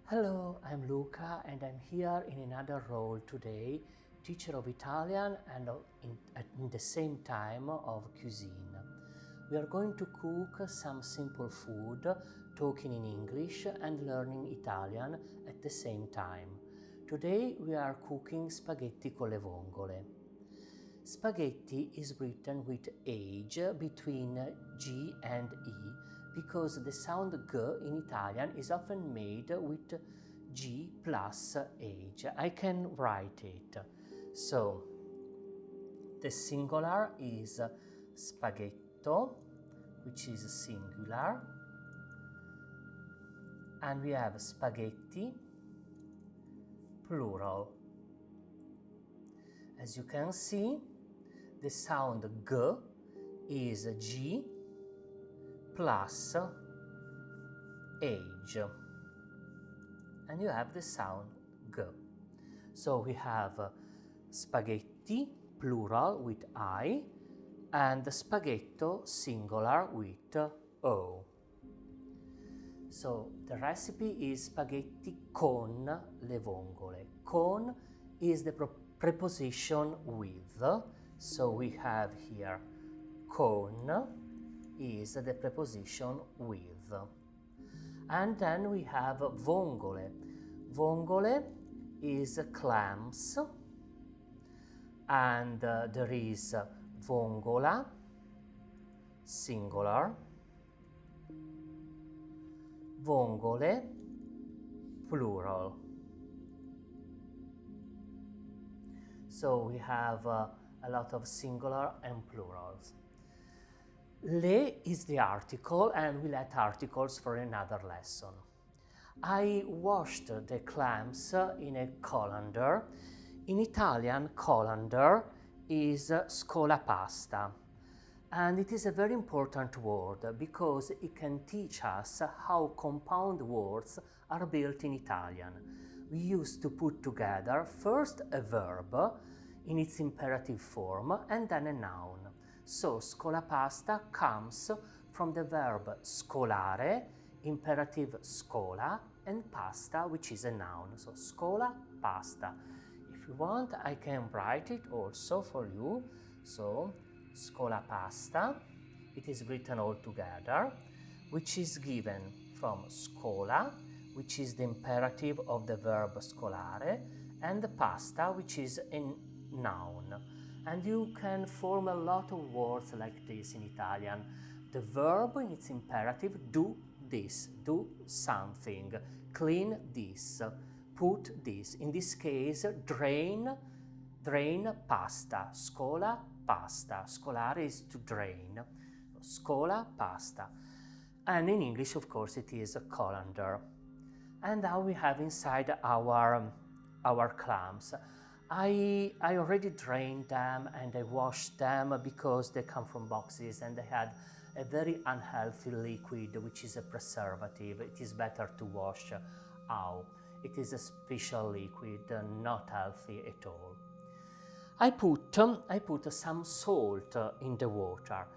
Hello, I'm Luca and I'm here in another role today, teacher of Italian and in the same time of cuisine. We are going to cook some simple food, talking in English and learning Italian at the same time. Today we are cooking spaghetti con le vongole. Spaghetti is written with age between G and E because the sound G in Italian is often made with G plus age. I can write it. So, the singular is spaghetto, which is singular, and we have spaghetti, plural. As you can see, the sound G is G plus age, and you have the sound G. So we have spaghetti plural with I and spaghetto singular with O. So the recipe is spaghetti con le vongole. Con is the preposition with, so we have here con is the preposition with. And then we have vongole. Vongole is clams, and there is vongola, singular, vongole, plural. So we have a lot of singular and plurals. Le is the article, and we'll add articles for another lesson. I washed the clams in a colander. In Italian, colander is scolapasta, and it is a very important word because it can teach us how compound words are built in Italian. We used to put together first a verb in its imperative form and then a noun. So scolapasta comes from the verb scolare, imperative scola, and pasta, which is a noun. So scola, pasta. If you want, I can write it also for you. So scolapasta, it is written all together, which is given from scola, which is the imperative of the verb scolare, and the pasta, which is a noun. And you can form a lot of words like this in Italian. The verb in its imperative, do this, do something, clean this, put this. In this case, drain pasta, scola, pasta. Scolare is to drain, scola, pasta. And in English, of course, it is a colander. And now we have inside our clams. I already drained them and I washed them because they come from boxes and they had a very unhealthy liquid, which is a preservative. It is better to wash out. It is a special liquid, not healthy at all. I put some salt in the water.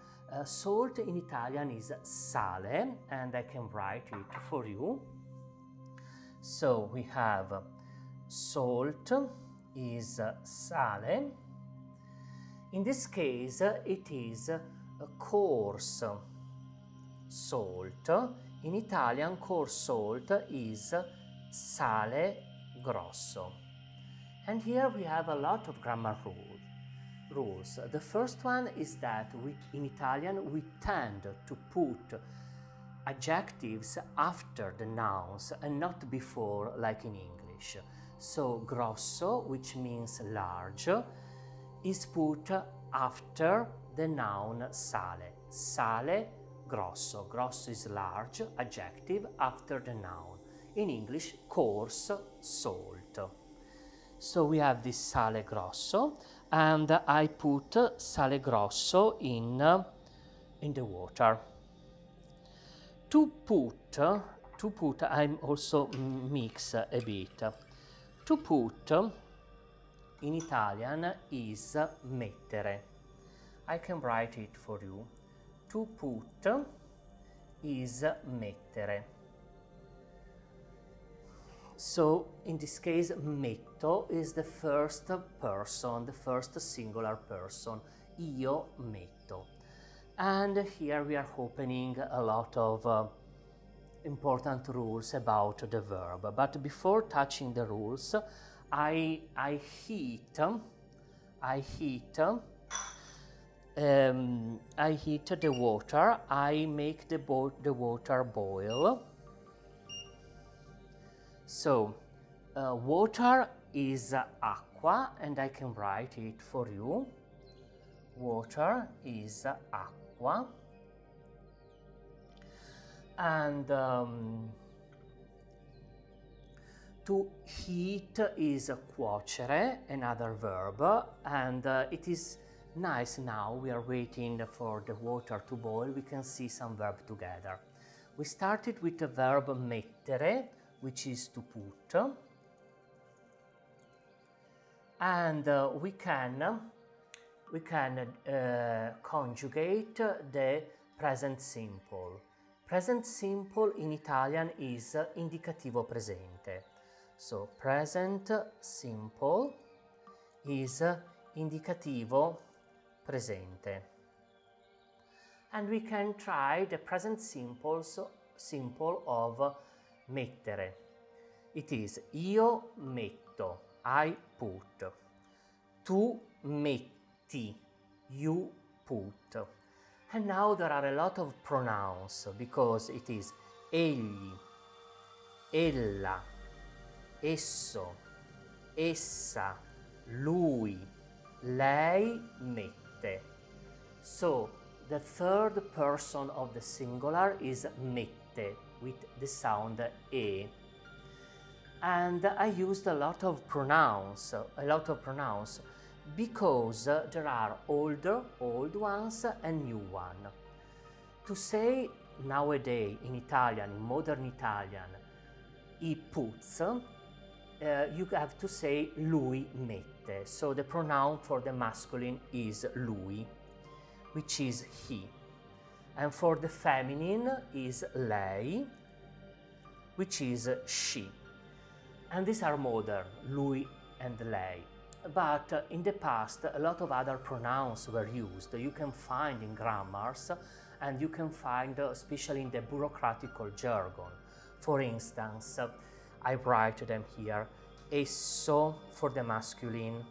Salt in Italian is sale, and I can write it for you. So we have salt is sale. In this case, it is a coarse salt. In Italian, coarse salt is sale grosso. And here we have a lot of grammar rules. The first one is that in Italian we tend to put adjectives after the nouns and not before, like in English. So grosso, which means large, is put after the noun sale. Sale, grosso. Grosso is large, adjective, after the noun. In English, coarse, salt. So we have this sale grosso, and I put sale grosso in the water. To put, I'm also mix a bit. To put in Italian is mettere. I can write it for you. To put is mettere. So in this case, metto is the first person, the first singular person. Io metto. And here we are opening a lot of important rules about the verb. But before touching the rules, I heat the water. I make the water boil. So water is acqua, and I can write it for you. Water is acqua. And to heat is cuocere, another verb, and it is nice now. We are waiting for the water to boil. We can see some verb together. We started with the verb mettere, which is to put, and we can conjugate the present simple. Present simple in Italian is indicativo presente. So present simple is indicativo presente. And we can try the present simple of mettere. It is io metto, I put. Tu metti, you put. And now there are a lot of pronouns because it is egli, ella, esso, essa, lui, lei, mette. So the third person of the singular is mette with the sound e. And I used a lot of pronouns because there are old ones and new ones. To say nowadays in Italian, in modern Italian, he puts, you have to say lui mette. So the pronoun for the masculine is lui, which is he. And for the feminine is lei, which is she. And these are modern, lui and lei. But in the past, a lot of other pronouns were used. You can find in grammars, and you can find especially in the bureaucratical jargon. For instance, I write them here, esso for the masculine,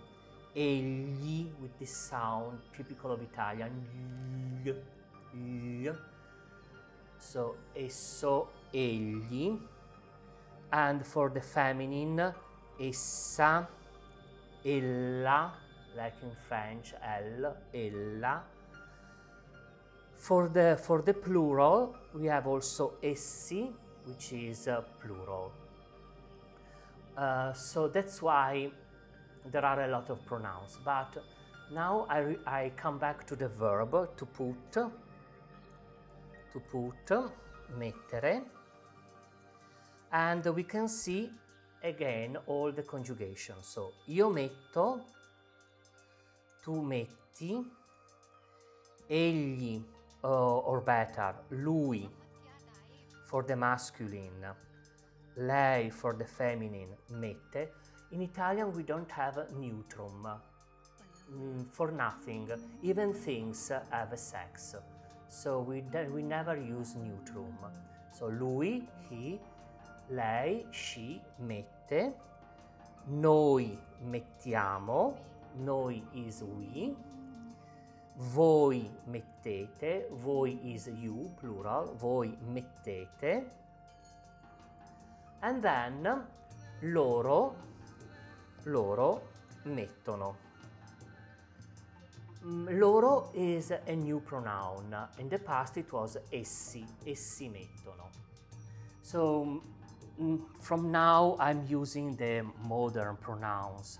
egli with this sound typical of Italian, l. So esso, egli. And for the feminine, essa, ella, like in French, elle, ella. For the plural, we have also essi, which is plural. So that's why there are a lot of pronouns. But now I come back to the verb to put, mettere. And we can see again all the conjugations. So io metto, tu metti, egli, or better, lui for the masculine, lei for the feminine, mette. In Italian we don't have a neutrum, for nothing. Even things have a sex. So we never use neutrum. So lui, he, lei, she, mette, noi mettiamo, noi is we, voi mettete, voi is you, plural, voi mettete, and then loro mettono. Loro is a new pronoun. In the past it was essi mettono. So from now I'm using the modern pronouns.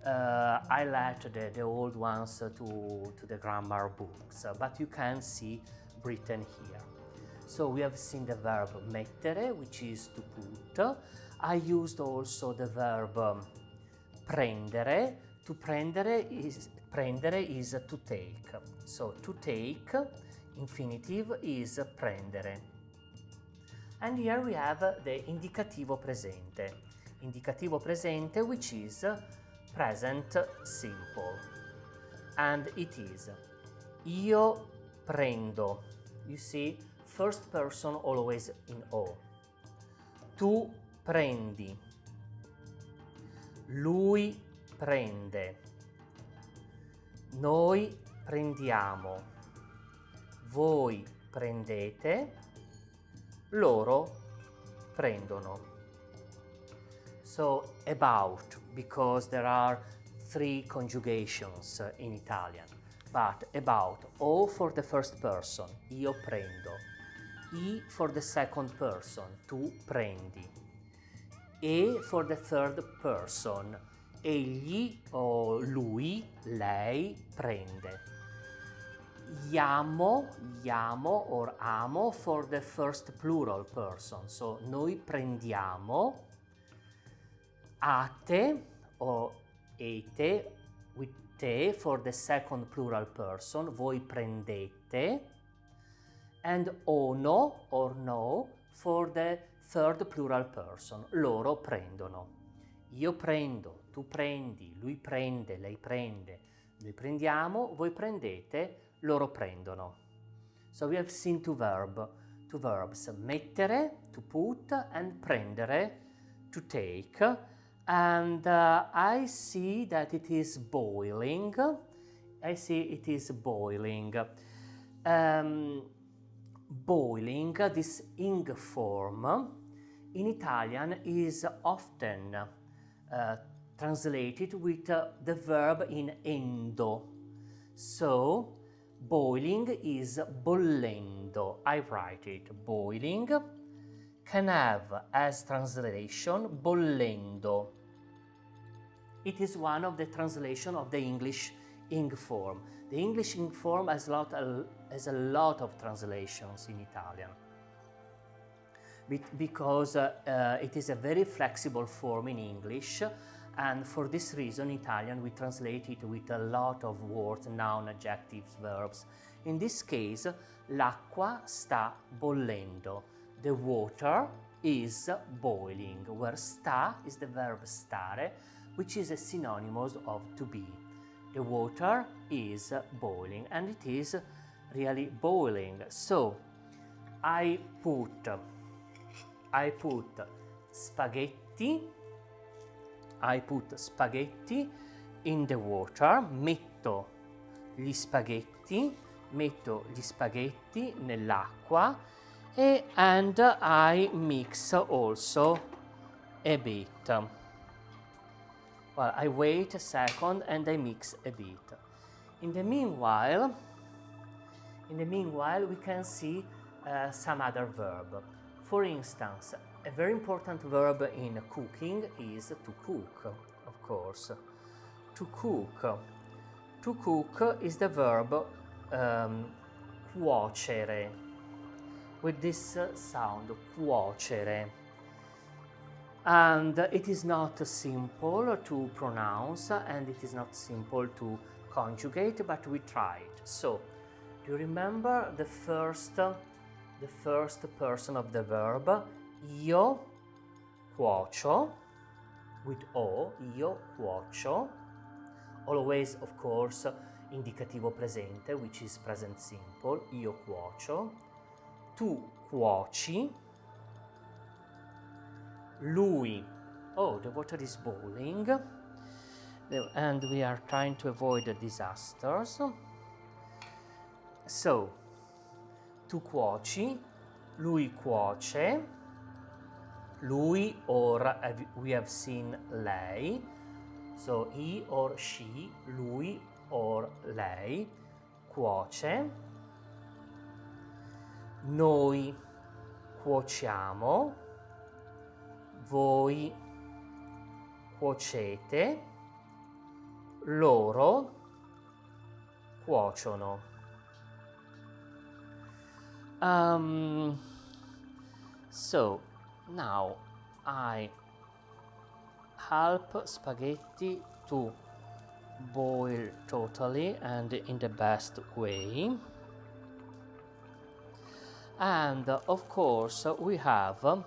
I left the old ones to the grammar books, but you can see written here. So we have seen the verb mettere, which is to put. I used also the verb prendere. To prendere is to take. So to take, infinitive is prendere. And here we have the indicativo presente. indicativo presente, which is present simple. And it is io prendo. You see, first person always in O. Tu prendi. Lui prende. Noi prendiamo. Voi prendete. Loro prendono. So about, because there are 3 conjugations in Italian, but about, O for the first person, io prendo, I for the second person, tu prendi, E for the third person, egli o lui, lei prende, iamo or amo for the first plural person, so noi prendiamo, ate o ete with te for the second plural person, voi prendete, and ono or no for the third plural person, loro prendono. Io prendo, tu prendi, lui prende, lei prende, noi prendiamo, voi prendete, loro prendono. So we have seen two verbs, mettere, to put, and prendere, to take. And I see that it is boiling. Boiling, this ing form, in Italian is often translated with the verb in endo. So, boiling is bollendo. I write it, boiling can have as translation bollendo. It is one of the translation of the English ing form. The English ing form has a lot of translations in Italian because it is a very flexible form in English, and for this reason in Italian we translate it with a lot of words, noun, adjectives, verbs. In this case, l'acqua sta bollendo. The water is boiling, where sta is the verb stare, which is a synonymous of to be. The water is boiling, and it is really boiling. So I put spaghetti in the water, metto gli spaghetti nell'acqua, and I mix also a bit. Well, I wait a second and I mix a bit. In the meanwhile, we can see some other verb. For instance, a very important verb in cooking is to cook, of course. To cook. To cook is the verb cuocere, with this sound, cuocere. And it is not simple to pronounce, and it is not simple to conjugate, but we try it. So, do you remember the first person of the verb? Io cuocio, with O, io cuocio. Always, of course, indicativo presente, which is present simple, io cuocio. Tu cuoci. Lui, oh, the water is boiling, and we are trying to avoid the disasters. So, tu cuoci, lui cuoce, lui or we have seen lei, so he or she, lui or lei, cuoce. Noi cuociamo, voi cuocete, loro cuociono. So now I help spaghetti to boil totally and in the best way. And of course we have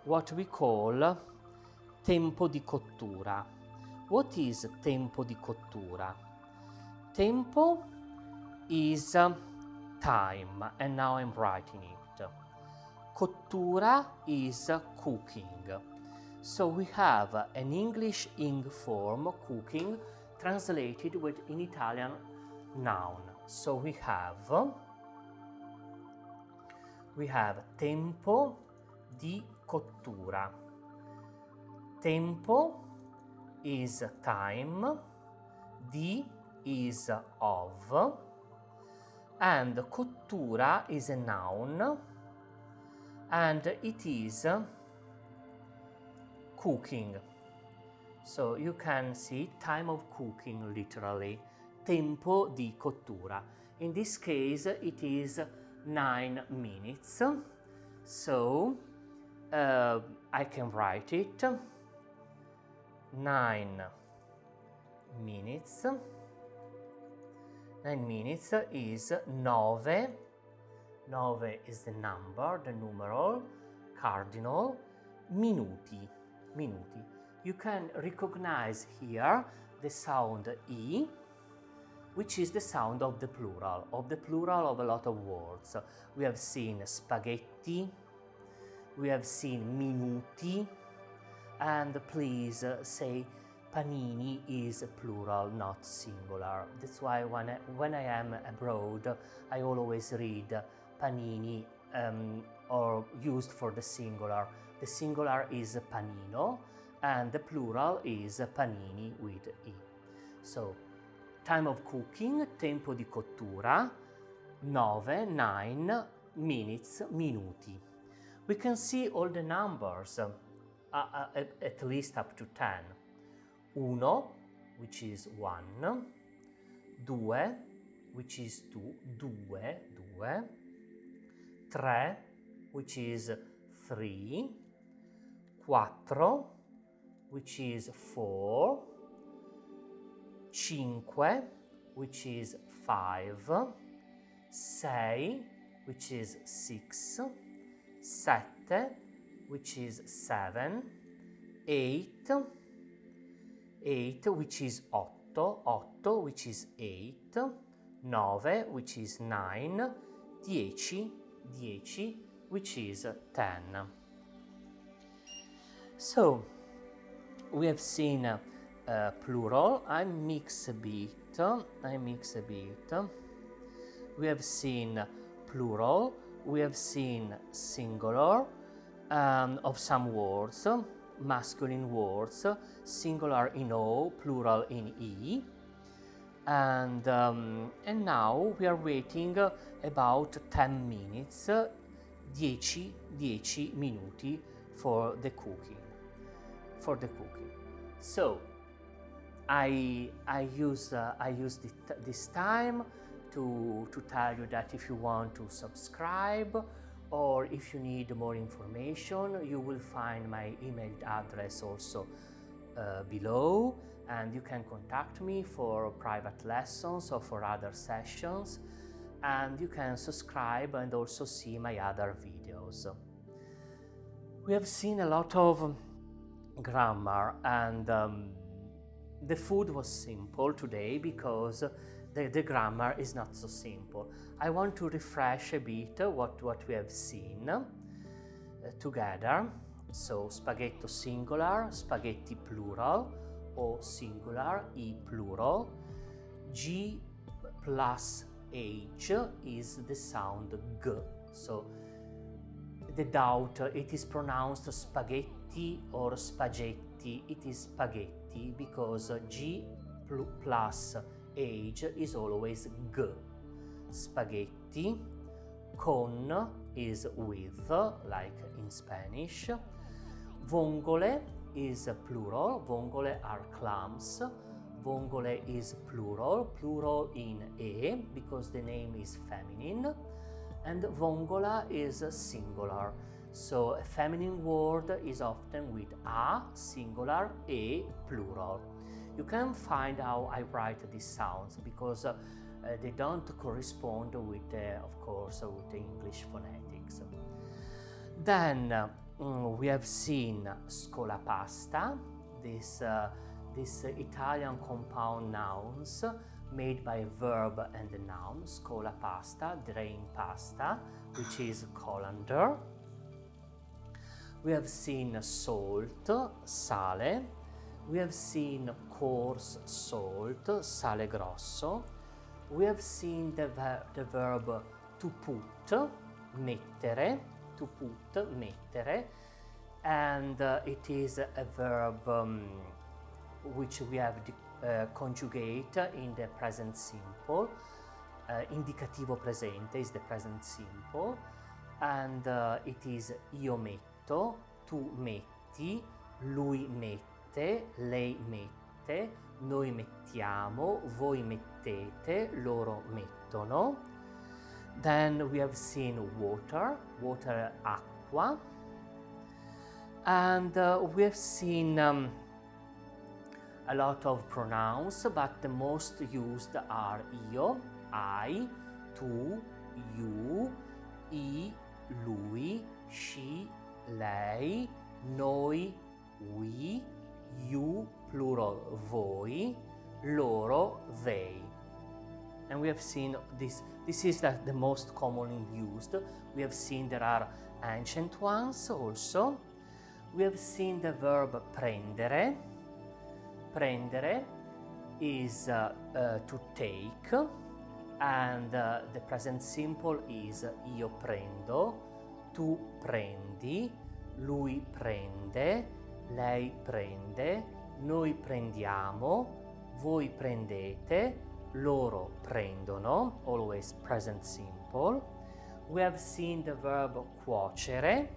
what we call tempo di cottura. What is tempo di cottura? Tempo is time, and now I'm writing it. Cottura is cooking. So we have an English ing form, cooking, translated with in Italian noun. So we have tempo di cottura. Tempo is time, di is of, and cottura is a noun, and it is cooking. So you can see time of cooking literally, tempo di cottura. In this case it is 9 minutes. So I can write it 9 minutes. 9 minutes is 9. 9 is the number, the numeral, cardinal. Minuti. Minuti. You can recognize here the sound E, which is the sound of the plural of a lot of words. We have seen spaghetti, we have seen minuti, and please say panini is plural, not singular. That's why when I am abroad, I always read panini or used for the singular. The singular is panino, and the plural is panini with E. So, time of cooking, tempo di cottura, 9 minutes, minuti. We can see all the numbers, at least up to 10. Uno, which is 1, due, which is 2, due, tre, which is 3, quattro, which is 4, cinque, which is 5, sei, which is 6, sette, which is 7, 8, which is 8, which is 8, 9, which is 9, 10, which is 10. So, we have seen plural. I mix a bit. We have seen plural. We have seen singular of some words, masculine words, singular in O, plural in E. And now we are waiting about 10 minutes, 10 minuti for the cooking. So I use this time to tell you that if you want to subscribe, or if you need more information, you will find my email address also below, and you can contact me for private lessons or for other sessions, and you can subscribe and also see my other videos. We have seen a lot of grammar, and the food was simple today because the grammar is not so simple. I want to refresh a bit what we have seen together. So spaghetto singular, spaghetti plural, O singular, E plural. G plus H is the sound G. So the doubt, it is pronounced spaghetti or spaghetti. It is spaghetti because G plus H is always G. Spaghetti. Con is with, like in Spanish. Vongole is plural. Vongole are clams. Vongole is plural in E because the name is feminine. And vongola is singular. So a feminine word is often with a singular, e plural. You can find how I write these sounds because they don't correspond with, of course, with the English phonetics. Then we have seen scolapasta, this Italian compound nouns made by verb and a noun, scolapasta, drain pasta, which is colander. We have seen salt, sale. We have seen coarse salt, sale grosso. We have seen the verb to put, mettere, to put, mettere, and it is a verb which we have conjugate in the present simple. Indicativo presente is the present simple, and it is io metto, tu metti, lui mette, lei mette, noi mettiamo, voi mettete, loro mettono. Then we have seen water, acqua, and we have seen a lot of pronouns, but the most used are io, I, tu, you, I, lui, she, lei, noi, we, you, plural, voi, loro, they. And we have seen this is the most commonly used. We have seen there are ancient ones also. We have seen the verb prendere. Prendere is to take, and the present simple is io prendo, tu prendi, lui prende, lei prende, noi prendiamo, voi prendete, loro prendono, always present simple. We have seen the verb cuocere.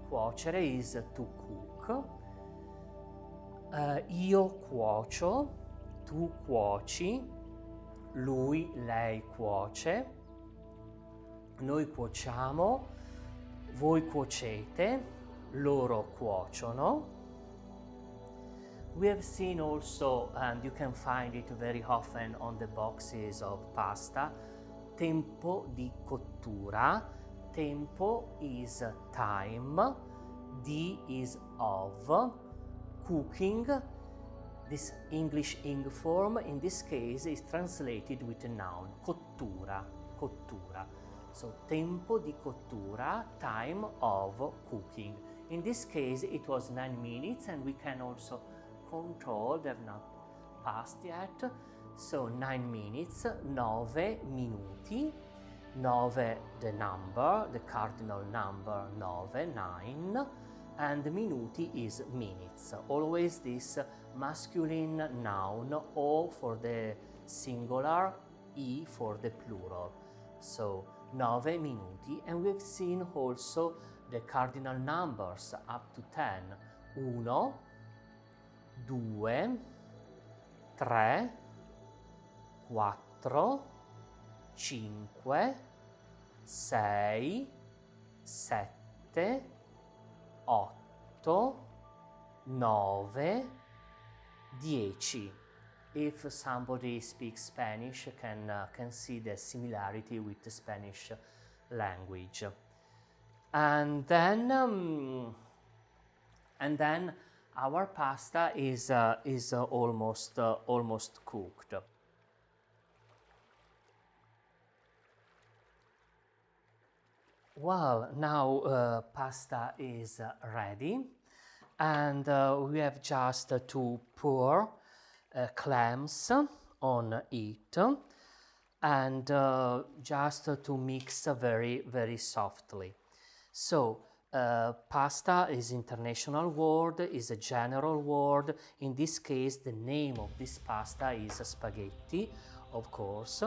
Cuocere is to cook. Io cuocio, tu cuoci, lui, lei cuoce, noi cuociamo, voi cuocete, loro cuociono. We have seen also, and you can find it very often on the boxes of pasta, tempo di cottura. Tempo is time, di is of, cooking, this English ing form in this case is translated with a noun, cottura, cottura. So tempo di cottura, time of cooking. In this case it was 9 minutes, and we can also control, they've not passed yet, so 9 minutes, 9 minuti, 9 the number, the cardinal number 9, and minuti is minutes. Always this masculine noun, O for the singular, I for the plural. So 9 minuti, and we've seen also the cardinal numbers up to 10. 1, 2, 3, 4, 5, 6, 7, 8, 9, 10. If somebody speaks Spanish, can see the similarity with the Spanish language. And then our pasta is almost cooked. Well, now pasta is ready, and we have just to pour clams on it, and just to mix very, very softly. So pasta is international word, is a general word. In this case, the name of this pasta is spaghetti, of course,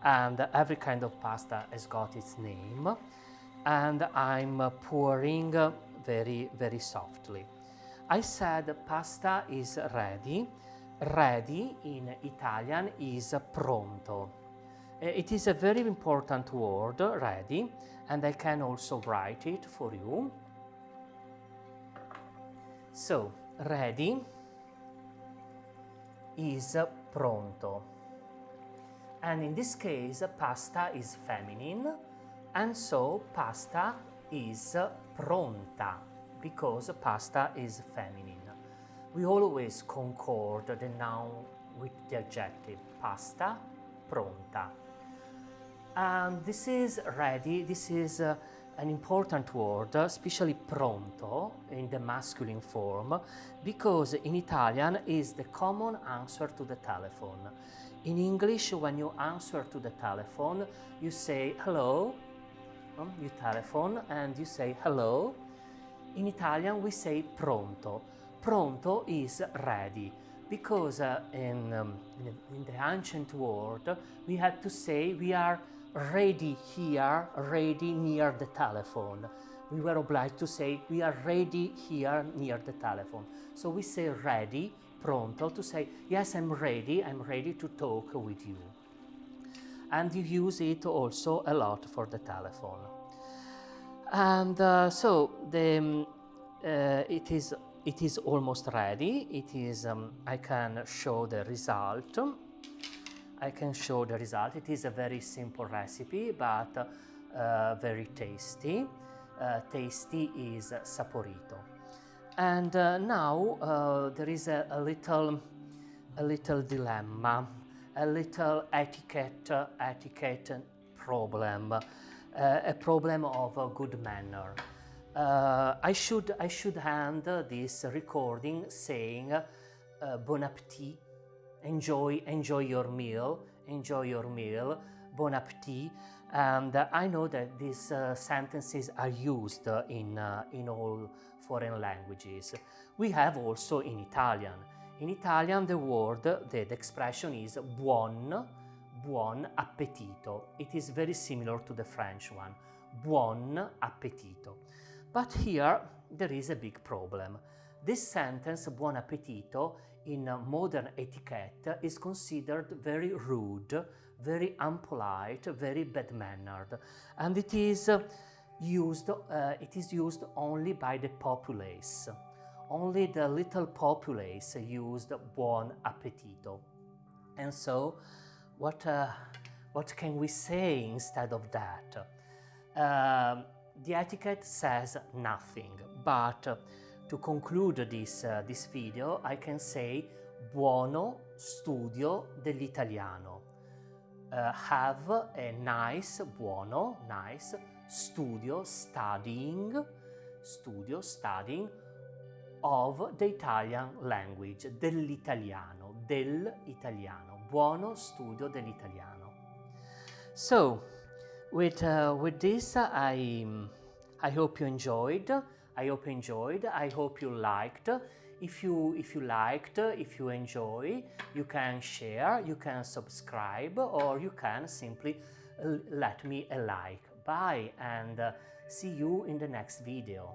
and every kind of pasta has got its name. And I'm pouring very, very softly. I said pasta is ready. Ready in Italian is pronto. It is a very important word, ready, and I can also write it for you. So, ready is pronto. And in this case, pasta is feminine, and so pasta is pronta because pasta is feminine. We always concord the noun with the adjective pasta, pronta. And this is ready, this is an important word, especially pronto in the masculine form, because in Italian is the common answer to the telephone. In English, when you answer to the telephone, you say hello, you telephone and you say hello. In Italian, we say pronto. Pronto is ready, because in the ancient world, we had to say we are ready here, ready near the telephone. We were obliged to say we are ready here near the telephone. So we say ready, pronto, to say yes, I'm ready to talk with you. And you use it also a lot for the telephone. And so it is almost ready. It is, I can show the result. It is a very simple recipe, but very tasty. Tasty is saporito. And now there is a little dilemma, a little etiquette problem, a problem of good manner. I should end this recording saying bon appetit. Enjoy your meal, bon appetit. And I know that these sentences are used in all foreign languages. We have also in Italian. In Italian, the word, the expression is buon appetito. It is very similar to the French one, buon appetito. But here there is a big problem. This sentence, buon appetito, in modern etiquette is considered very rude, very unpolite, very bad-mannered, and it is used only by the populace. Only the little populace used buon appetito. And so, what can we say instead of that? The etiquette says nothing, but to conclude this video, I can say buono studio dell'italiano. Have a nice, buono, nice, studio, studying of the Italian language, dell'italiano, buono studio dell'italiano. So, with this, I hope you enjoyed. I hope you liked. If you liked, if you enjoy, you can share, you can subscribe, or you can simply let me a like. Bye, and see you in the next video.